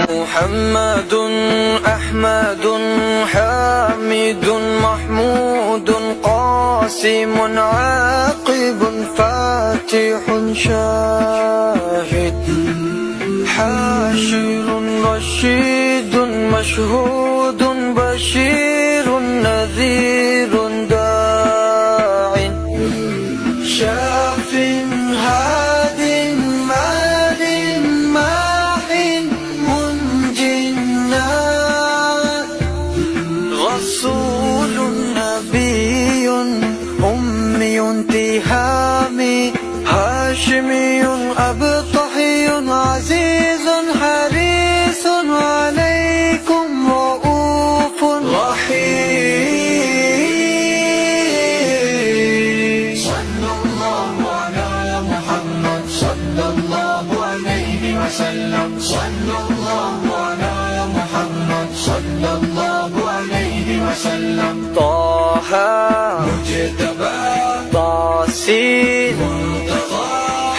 محمد أحمد حامد محمود قاسم عاقب فاتح شاهد حاشر رشيد مشهود بشير نذير داع شاف هاد مال ماح منج رسول نبي أمي تهامي هاشمي أبطحي عزيز حريص عليكم رؤوف رحيم. صلى الله على محمد صلى الله عليه وسلم. صلى الله على محمد صلى الله عليه وسلم. طه مجتبى طاسين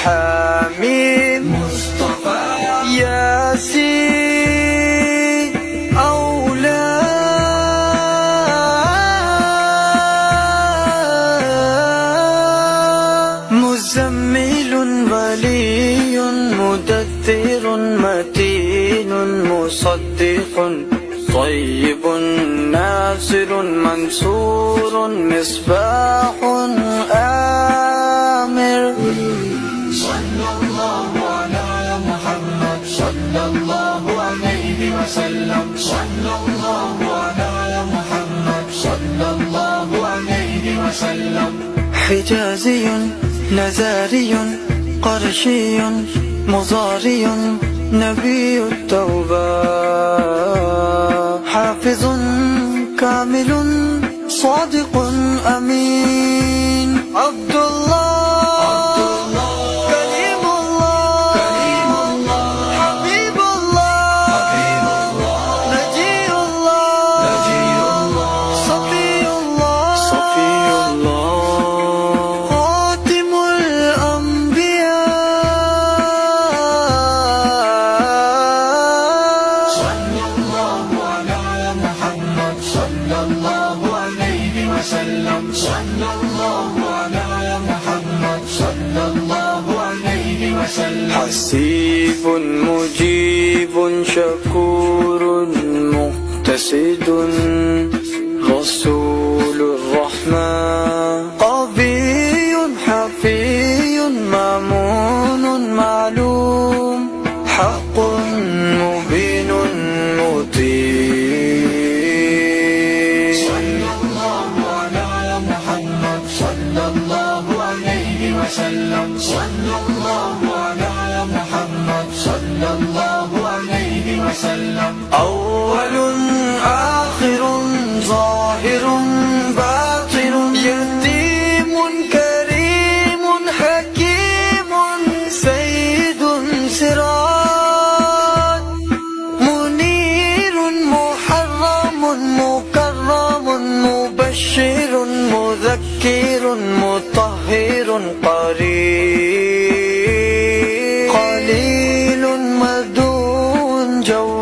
حميم مصطفى ياسين أولى مزمل ولي مدثر متين مصدق طيب ناصر منصور مصباح آمر. صلى الله على محمد صلى الله عليه وسلم. صلى الله على محمد صلى الله عليه وسلم. حجازي نزاري قرشي مضاري نبي التوبة حافظ كامل صادق أمين عبد الله كريم الله حبيب الله نجي الله صفي الله خاتم الأنبياء. صلى الله على محمد صلى الله عليه وسلم. صلى الله على محمد صلى الله عليه وسلم. حسيب مجيب شكور مقتصد رسول الرحمن قوي حفي مامون معلوم حق مبين مطيع. صلى الله على محمد صلى الله عليه وسلم. صلى الله على محمد صلى الله عليه وسلم. أول آخر ظاهر باطن يتيم كريم حكيم سيد سراج منير محرم مكرم مبشر مذكر مطهر قريب قليل مدون جو